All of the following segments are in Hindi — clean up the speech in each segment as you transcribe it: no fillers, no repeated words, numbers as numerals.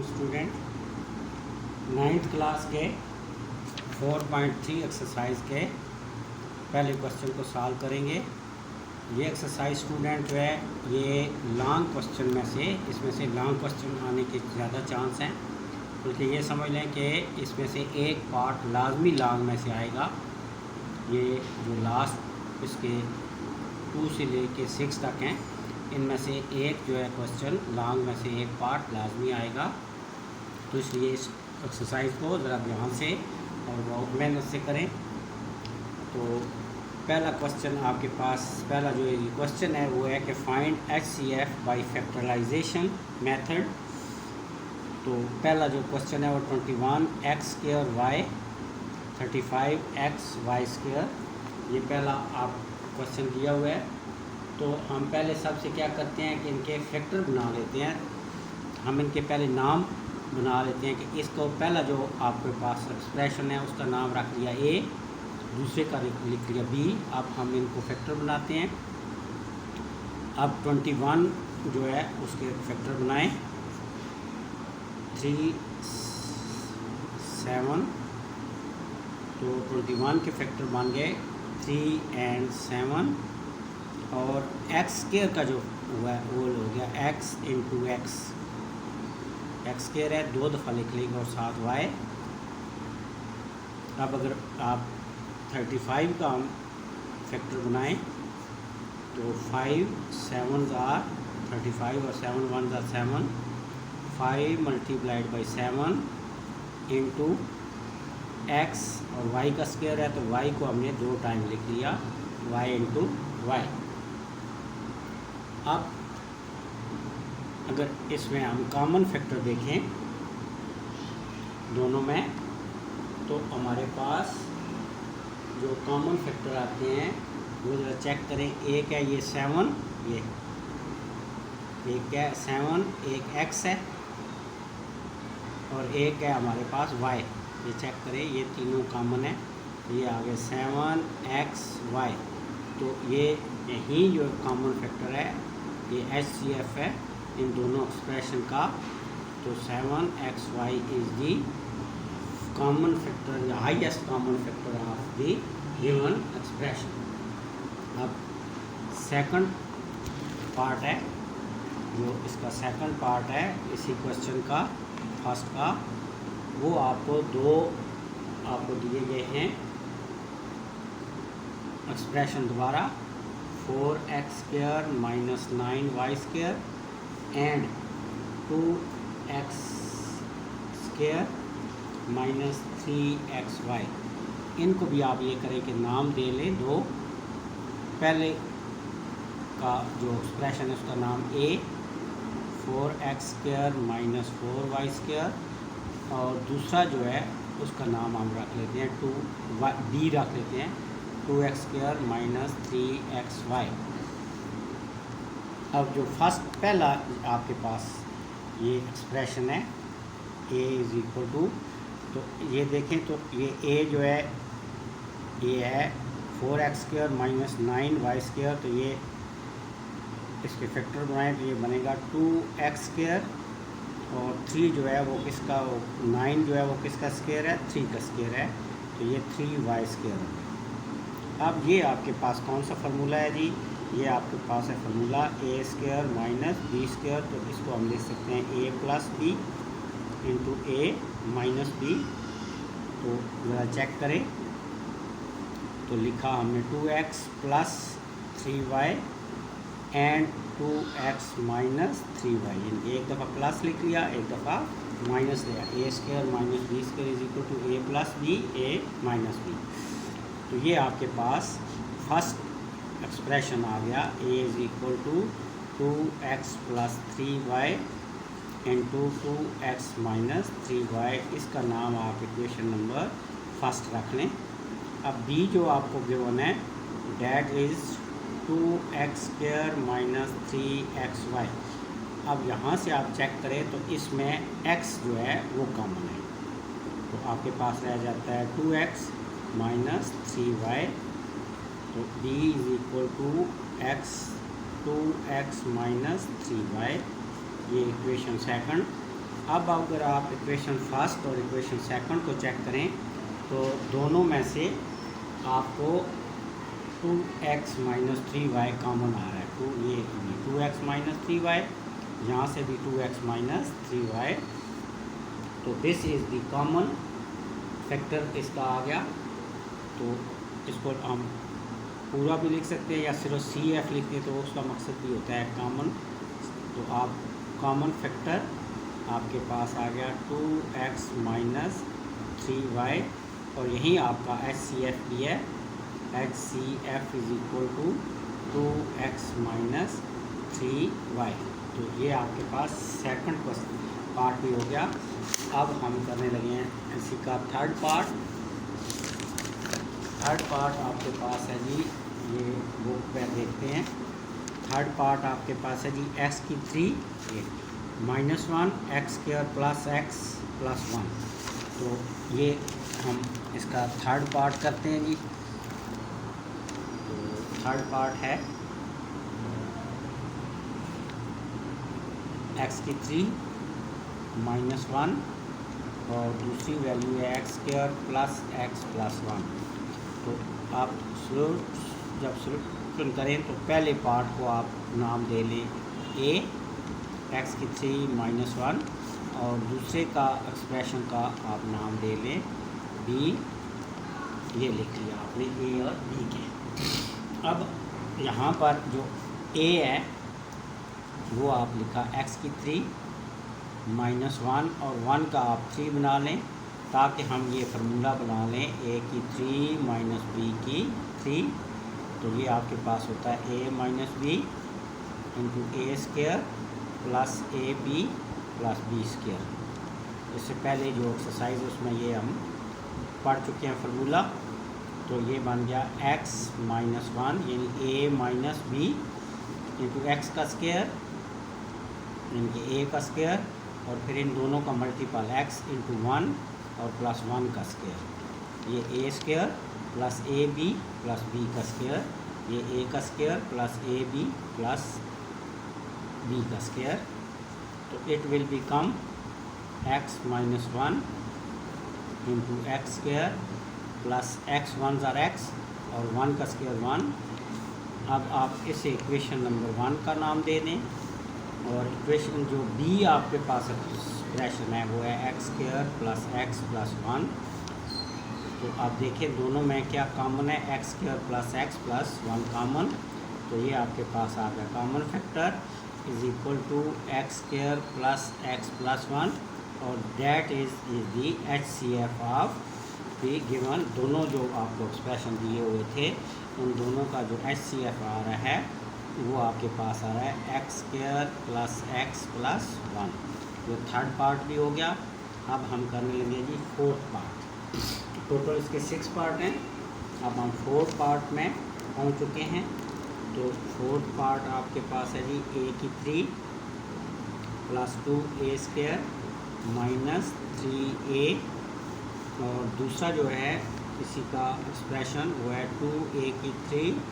स्टूडेंट 9th क्लास के 4.3 एक्सरसाइज के पहले क्वेश्चन को सॉल्व करेंगे। ये एक्सरसाइज स्टूडेंट जो है ये लॉन्ग क्वेश्चन में से इसमें से लॉन्ग क्वेश्चन आने के ज़्यादा चांस हैं, बल्कि ये समझ लें कि इसमें से एक पार्ट लाजमी लॉन्ग में से आएगा। ये जो लास्ट इसके 2 से लेके 6 तक हैं, इनमें से एक जो है क्वेश्चन लॉन्ग में से एक पार्ट लाजमी आएगा। तो इसलिए इस एक्सरसाइज को ज़रा ध्यान से और बहुत मेहनत से करें। तो पहला क्वेश्चन आपके पास, पहला जो ये क्वेश्चन है वो है कि find HCF by factorization method. तो पहला जो क्वेश्चन है वो 21x² y 35xy², ये पहला आप क्वेश्चन दिया हुआ है। तो हम पहले सबसे क्या करते हैं कि इनके फैक्टर बना लेते हैं। हम इनके पहले नाम बना लेते हैं कि इसको पहला जो आपके पास एक्सप्रेशन है उसका नाम रख लिया A, दूसरे का लिख लिया B। अब हम इनको फैक्टर बनाते हैं। अब 21 जो है उसके फैक्टर बनाएं, 3 7। तो 21 के फैक्टर बन गए 3 और 7, और x² का जो हुआ है वो हो गया x × x। x² है 2 दफ़ा लिख लेंगे और साथ y। अब अगर आप 35 का हम फैक्टर बनाएं तो 5 7s are 35 और 7 1s are 7। 5 × 7 इंटू x और y का स्क्वायर है तो y को हमने 2 टाइम लिख लिया, y × y। अब अगर इसमें हम कॉमन फैक्टर देखें दोनों में, तो हमारे पास जो कॉमन फैक्टर आते हैं वो ज़रा चेक करें। एक है ये 7, ये एक है 7, एक x है और एक है हमारे पास y। ये चेक करें, ये तीनों कॉमन है। ये आ गए 7xy। तो ये यही जो कॉमन फैक्टर है ये HCF है इन दोनों एक्सप्रेशन का। तो 7xy is the common factor, the highest common factor of the given expression. अब सेकंड पार्ट है, जो इसका सेकंड पार्ट है इसी क्वेश्चन का फर्स्ट का, वो आपको दिए गए हैं एक्सप्रेशन दोबारा 4x² - 9y² and 2x² - 3xy। इनको भी आप ये करें कि नाम दे लें दो। पहले का जो एक्सप्रेशन है उसका नाम A 4x² - 4y², और दूसरा जो है उसका नाम हम रख लेते हैं B रख लेते हैं 2x² - 3xy। अब जो फर्स्ट पहला आपके पास ये एक्सप्रेशन है A = तो ये देखें तो ये A जो है ये है 4x² - 9y²। तो ये इसके फैक्टर बनाएं तो ये बनेगा 2x², और 3 जो है वो किसका, 9 जो है वो किसका स्क्वायर है, 3 का स्क्वायर है। तो ये 3y² हो गया। अब ये आपके पास कौन सा फार्मूला है जी, ये आपके पास है फार्मूला A² - B²। तो इसको हम लिख सकते हैं A + B × A - B। तो ज़रा चेक करें, तो लिखा हमने 2x + 3y and 2x - 3y। एक दफ़ा प्लस लिख लिया, एक दफ़ा माइनस लिया। A² - B² = A + B A - B। तो ये आपके पास फर्स्ट एक्सप्रेशन आ गया A = 2x + 3y into 2x - 3y। इसका नाम आप इक्वेशन नंबर फर्स्ट रख लें। अब B जो आपको गिवन है डैट इज़ 2x² - 3xy। अब यहाँ से आप चेक करें तो इसमें x जो है वो कॉमन है, तो आपके पास रह जाता है 2x - 3y। तो B = x 2x - 3y, ये इक्वेशन सेकंड। अब अगर आप इक्वेशन फर्स्ट और इक्वेशन सेकंड को चेक करें तो दोनों में से आपको 2x माइनस 3y कॉमन आ रहा है। ये 2x माइनस 3y, यहाँ से भी 2x माइनस 3y, तो this is the common factor इसका आ गया। तो इसको हम पूरा भी लिख सकते हैं या सिर्फ CF लिख दें तो उसका मकसद भी होता है कॉमन। तो आप कॉमन फैक्टर आपके पास आ गया 2x माइनस 3y, और यही आपका HCF भी है। HCF is equal to 2x minus 3y। तो ये आपके पास सेकंड पार्ट भी हो गया। अब हम करने लगे हैं इसी का थर्ड पार्ट। थर्ड पार्ट आपके पास है जी, ये बुक पे देखते हैं। थर्ड पार्ट आपके पास है जी x की 3 minus 1 x square plus x plus 1। तो ये हम इसका थर्ड पार्ट करते हैं जी। तो थर्ड पार्ट है x की 3 माइनस 1 और दूसरी वैल्यू है X square plus x plus 1। तो आप जब सॉल्यूशन करें तो पहले पार्ट को आप नाम दे लें a x की 3 माइनस 1, और दूसरे का एक्सप्रेशन का आप नाम दे लें b। ये लिख लिया आपने a और b के। अब यहाँ पर जो a है वो आप लिखा x की 3 माइनस 1 और 1 का आप 3 बना लें, ताकि हम ये फार्मूला बना लें a की 3 माइनस b की 3। तो ये आपके पास होता है a minus B into A square plus A B plus B square. इससे पहले जो एक्सरसाइज उसमें ये हम पढ़ चुके हैं फार्मूला। तो ये बन गया x माइनस 1 यानी a minus B into X का स्क्वायर यानी कि a का स्क्वायर, और फिर इन दोनों का मल्टीपल x इंटू 1 और प्लस 1 का स्क्वायर। ये a square plus A B plus B का स्क्वायर, ये a का square plus A B plus B का स्क्वायर। तो it will become x minus 1 into X square plus x 1 ज़ार x और 1 का स्क्वायर 1। अब आप इसे इक्वेशन नंबर 1 का नाम दे दें, और इक्वेशन जो b आपके पास एक्सप्रेशन है वो है X square plus x plus 1। तो आप देखें दोनों में क्या कॉमन है, X square plus x plus 1 common. तो ये आपके पास आ गया common factor is equal to X square plus x plus 1, और that is the HCF of the given. दोनों जो आपको एक्सप्रेशन दिए हुए थे उन दोनों का जो HCF आ रहा है वो आपके पास आ रहा है X square plus x plus 1। तो थर्ड पार्ट भी हो गया। अब हम करने लगे जी फोर्थ पार्ट। टोटल इसके 6 पार्ट हैं। अब हम फोर्थ पार्ट में पहुंच चुके हैं। तो फोर्थ पार्ट आपके पास है जी a की 3 plus 2a square minus 3a, और दूसरा जो है इसी का एक्सप्रेशन वो है 2a की 3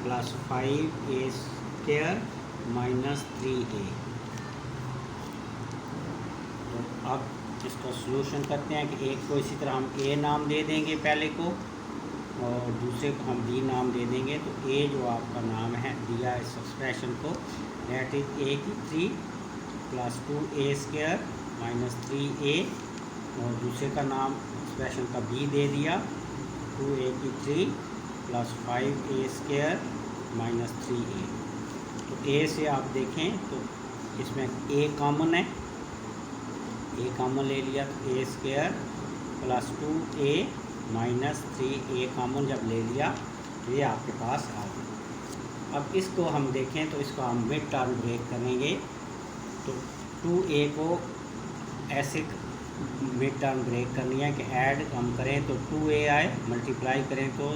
plus 5a square minus 3a। तो अब इसका सॉल्यूशन करते हैं कि एक को इसी तरह हम a नाम दे देंगे पहले को, और दूसरे को हम b नाम दे देंगे। तो a जो आपका नाम है दिया इस एक्सप्रेशन को, दैट इज a की 3 plus 2a square minus 3a, और दूसरे का नाम एक्सप्रेशन का b दे दिया 2a की 3 plus 5a square minus 3a। तो a से आप देखें तो इसमें a कॉमन है, a कॉमन ले लिया तो a square plus 2a minus 3a common जब ले लिया तो ये आपके पास आ गया। अब इसको हम देखें तो इसको हम मिड टर्म ब्रेक करेंगे। तो 2a को ऐसे मिड टर्म ब्रेक करनी है कि ऐड हम करें तो 2a आए, मल्टीप्लाई करें तो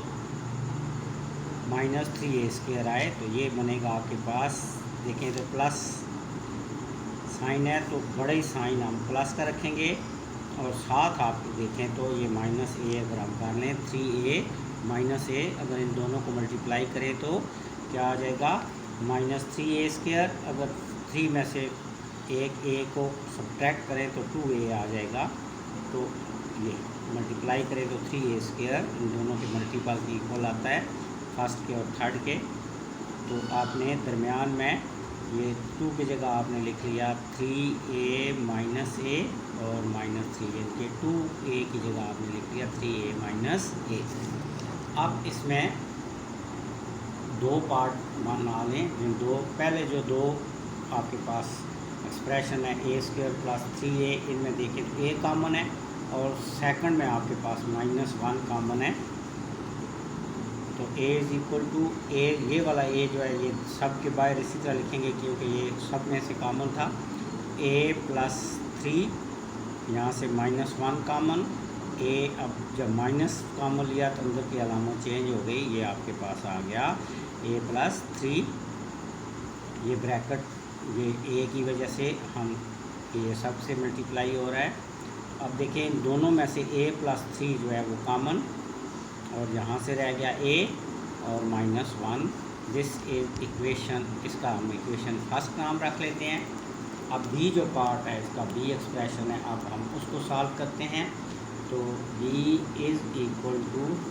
माइनस 3a स्क्वायर आए। तो ये बनेगा आपके पास, देखें तो प्लस साइन है तो बड़े ही साइन हम प्लस का रखेंगे, और साथ आप देखें तो ये माइनस a अगर हम कर लें 3a माइनस a, अगर इन दोनों को मल्टीप्लाई करें तो क्या आ जाएगा माइनस 3a स्क्वायर। अगर 3 में से एक ए को सब्ट्रैक्ट करें तो 2a आ जाएगा, तो ये मल्टीप्लाई करें तो 3a², इन दोनों के मल्टीपल की इक्वल आता है फर्स्ट के और थर्ड के। तो आपने दरमियान में ये 2 की जगह आपने लिख लिया 3a माइनस ए और -3, इनके 2a की जगह आपने लिख लिया 3a माइनस ए। अब इसमें दो पार्ट बना लें, पहले जो दो आपके पास एक्सप्रेशन है a² + 3a, इनमें देखें तो a कॉमन है और सेकंड में आपके पास -1 कॉमन है। तो a = a, ये वाला a जो है ये सब के बाहर इसी तरह लिखेंगे क्योंकि ये सब में से कॉमन था। a + 3, यहाँ से -1 कॉमन, a अब जब माइनस कॉमन लिया तो अंदर की अलामत चेंज हो गई, ये आपके पास आ गया a + 3, ये ब्रैकेट ये a की वजह से हम ये सब से मल्टीप्लाई हो रहा है। अब देखें इन दोनों में से a + 3 जो है वो कॉमन, और यहाँ से रह गया a और -1। दिस इज इक्वेशन, इसका हम इक्वेशन फर्स्ट नाम रख लेते हैं। अब b जो पार्ट है इसका b एक्सप्रेशन है, अब हम उसको सॉल्व करते हैं। तो b =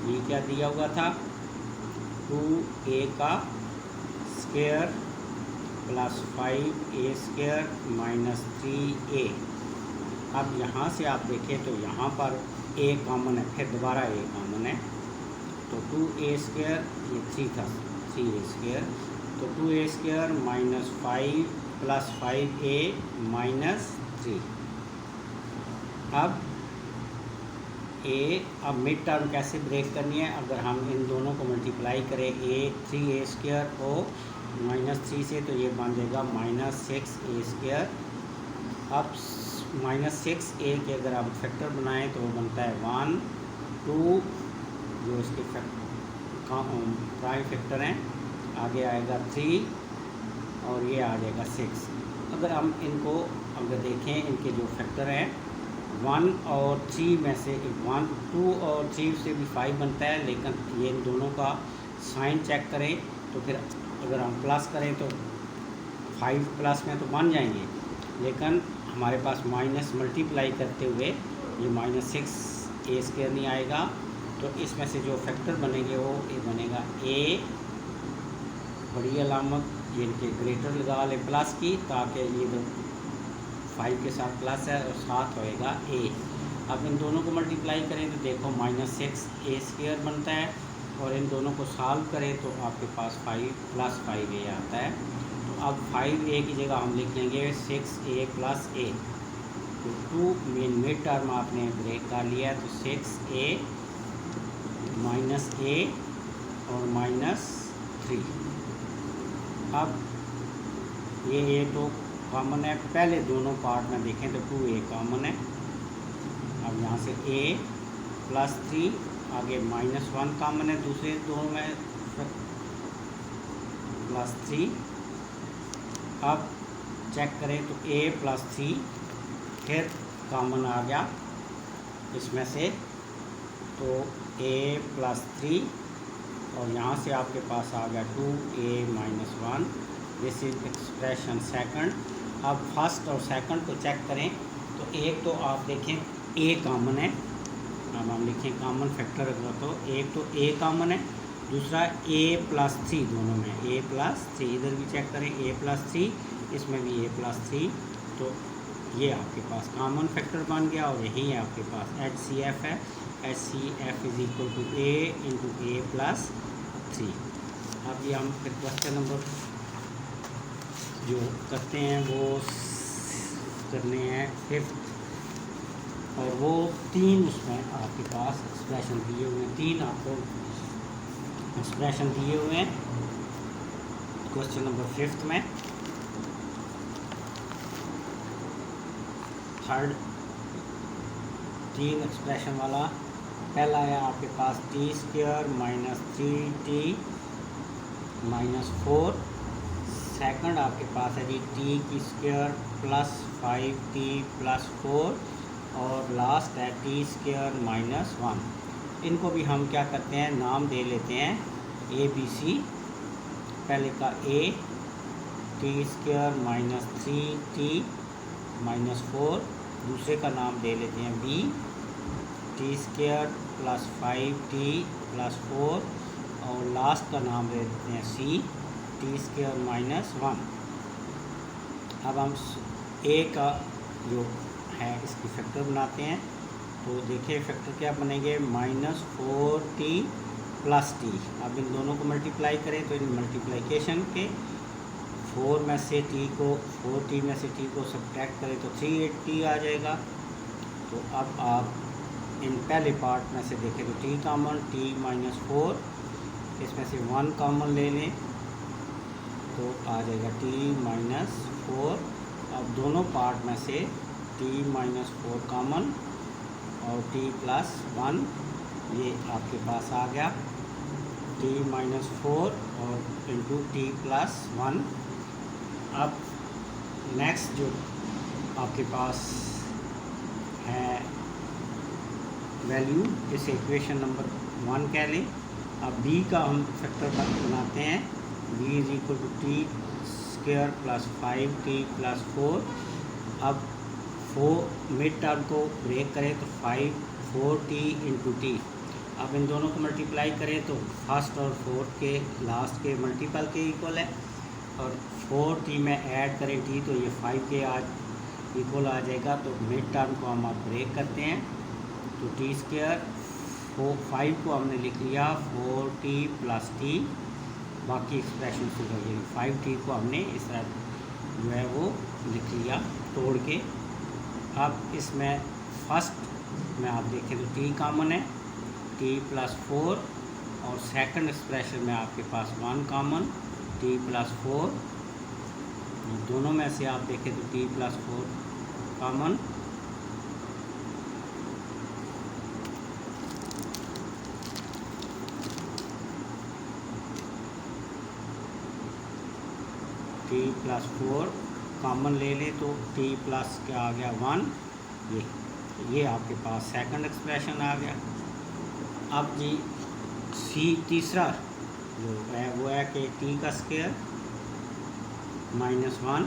b क्या दिया हुआ था, 2a² + 5a² - 3a। अब यहाँ से आप देखें तो यहाँ पर a कॉमन है, फिर दोबारा a कॉमन है, तो 2a², ये 3 था 3a², तो 2a² - 5 + 5a - 3। अब मिड टर्म कैसे ब्रेक करनी है, अगर हम इन दोनों को मल्टीप्लाई करें 3a² को -3 से, तो ये बन जाएगा -6a²। अब -6a के अगर आप फैक्टर बनाएं तो वो बनता है 1 2, जो इसके प्राइम फैक्टर हैं, आगे आएगा 3 और ये आ जाएगा 6। अगर हम इनको देखें, इनके जो फैक्टर हैं 1 और 3 में से 1 2 और 3 से भी 5 बनता है, लेकिन ये इन दोनों का साइन चेक करें तो फिर अगर हम प्लस करें तो 5 प्लस में तो बन जाएंगे, लेकिन हमारे पास माइनस मल्टीप्लाई करते हुए ये -6a² नहीं आएगा। तो इसमें से जो फैक्टर बनेंगे वो ये बनेगा a, बड़ी अलामत ये इनके ग्रेटर लगा ले प्लस की, ताकि ये 5 के साथ प्लस है और साथ होएगा a। अब इन दोनों को मल्टीप्लाई करें तो देखो -6a² बनता है, और इन दोनों को सॉल्व करें तो आपके पास 5 + 5a आता है। तो अब 5a की जगह हम लिख लेंगे 6a + a। तो 2 मिड टर्म आपने ब्रेक कर लिया है, तो 6a - a और -3। अब ये तो कॉमन है, पहले दोनों पार्ट में देखें तो 2a कॉमन है। अब यहाँ से a + 3, आगे -1 कॉमन है दूसरे दोनों में, +3। अब चेक करें तो a + 3 फिर कॉमन आ गया इसमें से, तो a + 3 और यहाँ से आपके पास आ गया 2a - 1। This is expression second. अब फर्स्ट और सेकंड को चेक करें तो एक तो आप देखें a कॉमन है, अब हम लिखें कॉमन फैक्टर अगर तो एक तो a कॉमन है, दूसरा a + 3, दोनों में a + 3, इधर भी चेक करें a + 3, इसमें भी a + 3। तो ये आपके पास कॉमन फैक्टर बन गया और यही है आपके पास HCF है। HCF = a × a + 3। अब ये हम फिर क्वेश्चन नंबर जो करते हैं वो करने हैं 5th, और वो 3 उसमें आपके पास एक्सप्रेशन दिए हुए हैं, 3 आपको एक्सप्रेशन दिए हुए हैं क्वेश्चन नंबर 5th में। थर्ड 3 एक्सप्रेशन वाला पहला है आपके पास t² - 3t - 4। सेकंड आपके पास है जी t² + 5t + 4, और लास्ट है t² - 1। इनको भी हम क्या करते हैं, नाम दे लेते हैं ABC। पहले का a, t² - 3t -4, दूसरे का नाम दे लेते हैं b, t² + 5t+4, और लास्ट का नाम दे देते हैं c, t² - 1। अब हम a का जो है इसकी फैक्टर बनाते हैं। तो देखिए फैक्टर क्या बनेंगे, -4t + t। अब इन दोनों को मल्टीप्लाई करें तो इन मल्टीप्लिकेशन के 4 में से t को 4t में से t को सब्ट्रैक्ट करें तो 380 आ जाएगा। तो अब आप इन पहले पार्ट में से देखें तो t कॉमन, t - 4, इसमें से 1 कॉमन ले लें तो आ जाएगा t - 4। अब दोनों पार्ट में से t - 4 कॉमन और t + 1 ये आपके पास आ गया, t - 4 और इंटू t + 1। अब नेक्स्ट जो आपके पास है वैल्यू, इसे इक्वेशन नंबर 1 कह लें। अब b का हम फैक्टर बनाते हैं, b = t² + 5t+4। अब 4 मिड टर्म को ब्रेक करें तो 4t × t। अब इन दोनों को मल्टीप्लाई करें तो फर्स्ट और फोर्थ के लास्ट के मल्टीपल के इक्वल है, और 4t में ऐड करें t तो ये 5 के इक्वल आ जाएगा। तो मिड टर्म को हम अब ब्रेक करते हैं तो t², 5 को हमने लिख लिया 4t + t, बाकी एक्सप्रेशन से 5t को हमने इस तरह जो है वो लिख लिया तोड़ के। अब इसमें फर्स्ट में आप देखें तो t कॉमन है, t + 4, और सेकंड एक्सप्रेशन में आपके पास 1 कॉमन, t + 4। दोनों में से आप देखें तो t + 4 कॉमन, t + 4 कॉमन ले लें तो t प्लस क्या आ गया 1। ये आपके पास सेकंड एक्सप्रेशन आ गया। अब जी c तीसरा जो है वो है कि t² - 1,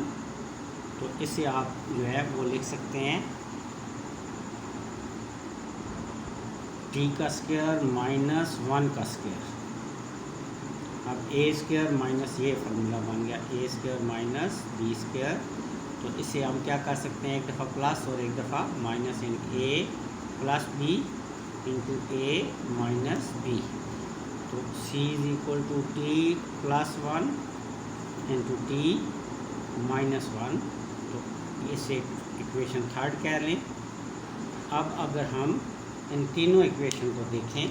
तो इसे आप जो है वो लिख सकते हैं t² - 1²। अब a² माइनस, ये फार्मूला बन गया a² - b²। तो इसे हम क्या कर सकते हैं, एक दफ़ा प्लस और एक दफ़ा minus, in a + b × a - b। तो c = t + 1 × t - 1। तो इसे इक्वेशन 3 कह लें। अब अगर हम इन तीनों इक्वेशन को देखें,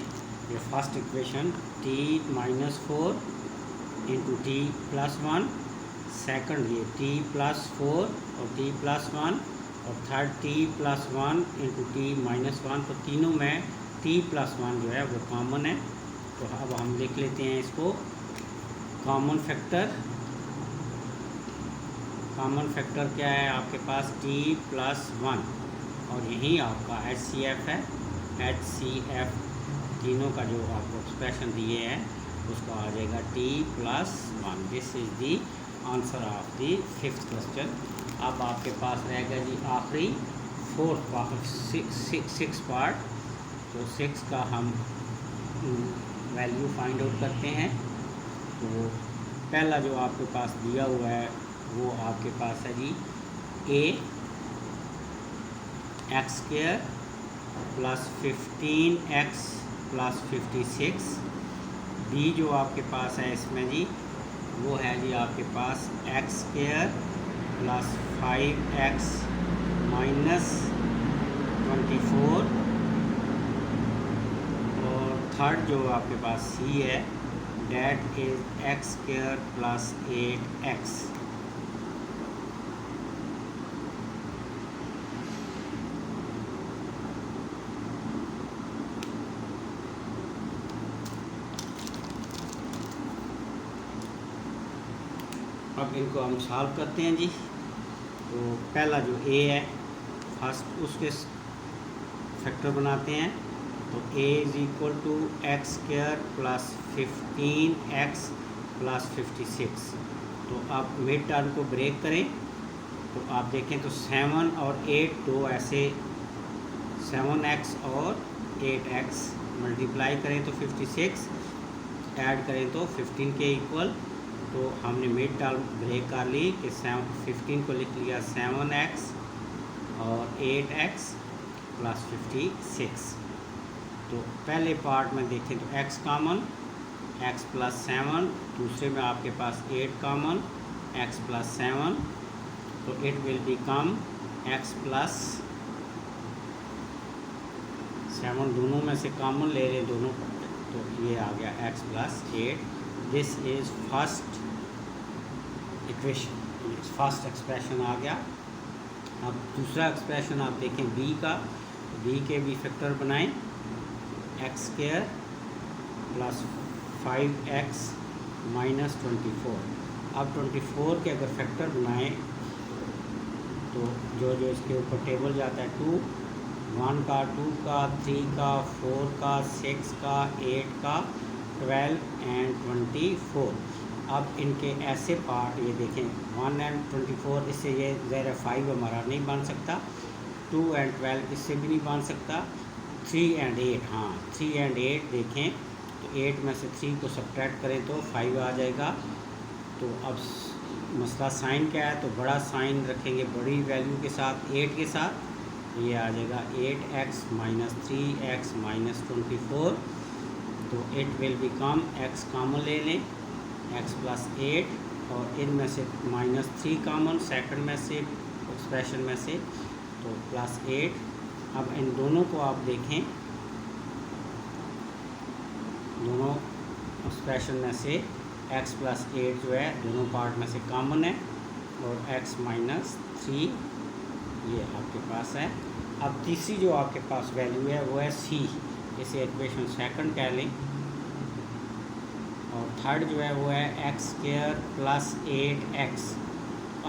ये first equation t - 4 × t + 1, second ये t + 4 और t + 1, और थर्ड t + 1 × t - 1। तो तीनों में t + 1 जो है वो कॉमन है। तो अब हम लिख लेते हैं इसको कॉमन फैक्टर। कॉमन फैक्टर क्या है आपके पास, t + 1, और यही आपका HCF है। HCF तीनों का जो आपको एक्सप्रेशन दिए हैं उसका आ जाएगा t + 1। This is the answer of the 5th question. अब आपके पास रह गया जी आखिरी 4th पार्ट, 6 पार्ट। तो 6 का हम वैल्यू फाइंड आउट करते हैं। तो पहला जो आपके पास दिया हुआ है वो आपके पास है जी a x² + 15x + 56। b जो आपके पास है इसमें जी वो है जी आपके पास x² + 5x - 24। और थर्ड जो आपके पास c है डेट इज x² + 8x। अब इनको हम सॉल्व करते हैं जी। तो पहला जो a है फर्स्ट उसके फैक्टर बनाते हैं। तो a = x² + 15x + 56। तो आप मिड टर्म को ब्रेक करें तो आप देखें तो 7 और 8 दो ऐसे 7x और 8x मल्टीप्लाई करें तो 56, ऐड करें तो 15 के इक्वल। तो हमने मिड टर्म ब्रेक कर ली कि 15 को लिख लिया 7x और 8x प्लस 56। तो पहले पार्ट में देखें तो x कॉमन, x प्लस 7, दूसरे में आपके पास 8 कॉमन, x प्लस 7, तो it will become x plus 7, दोनों में से कॉमन ले लें दोनों, तो ये आ गया x plus 8। This is first equation, first expression आ गया। अब दूसरा एक्सप्रेशन आप देखें b का, b के भी फैक्टर बनाएं, x square plus 5x minus 24। अब 24 के अगर फैक्टर बनाएं तो जो जो इसके ऊपर टेबल जाता है 2, 1 का, 2 का, 3 का, 4 का, 6 का, 8 का, 12 एंड 24। अब इनके ऐसे पार्ट ये देखें 1 एंड 24, इससे ये ज़रा 5 हमारा नहीं बन सकता, 2 एंड 12 इससे भी नहीं बन सकता, 3 एंड 8, हाँ 3 एंड 8 देखें तो 8 में से 3 को सब्ट्रैक्ट करें तो 5 आ जाएगा। तो अब मसला साइन क्या है, तो बड़ा साइन रखेंगे बड़ी वैल्यू के साथ 8 के साथ, ये आ जाएगा 8x माइनस 3x माइनस 24। तो it will become x common ले लें, x प्लस 8 और इनमें से माइनस 3 कॉमन सेकंड में से एक्सप्रेशन में से, तो प्लस 8। अब इन दोनों को आप देखें, दोनों एक्सप्रेशन में से x प्लस 8 जो है दोनों पार्ट में से कॉमन है और x माइनस 3 ये आपके पास है। अब तीसरी जो आपके पास वैल्यू है वो है c, इसे इक्वेशन सेकंड कह लें, और थर्ड जो है वो है एक्स स्क्वायर प्लस 8x।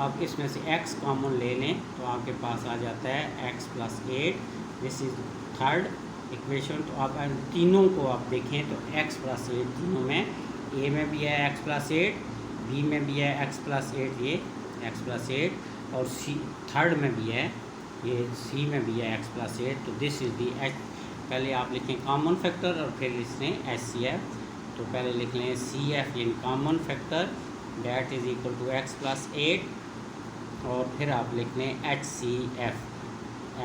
आप इसमें से x कॉमन ले लें तो आपके पास आ जाता है x plus 8, this is third equation. तो आप तीनों को आप देखें तो x प्लस 8 तीनों में, a में भी है x प्लस 8, b में भी है x प्लस 8, ये x प्लस 8, और c थर्ड में भी है, ये c में भी है x प्लस 8। तो दिस इज़ दी h, पहले आप लिखें कॉमन फैक्टर और फिर लिखें HCF। तो पहले लिख लें CF यानी common factor, that is equal to x plus 8, और फिर आप लिख लें HCF,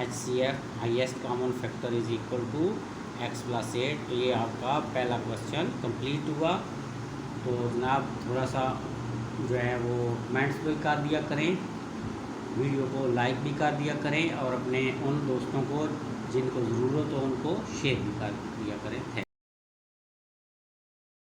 HCF highest common factor is equal to x plus 8। तो ये आपका पहला क्वेश्चन कंप्लीट हुआ। तो जनाब थोड़ा सा जो है वो कमेंट्स भी कर दिया करें, वीडियो को लाइक भी कर दिया करें, और अपने उन दोस्तों को जिनको ज़रूरत हो उनको शेयर भी कर दिया करें। थैंक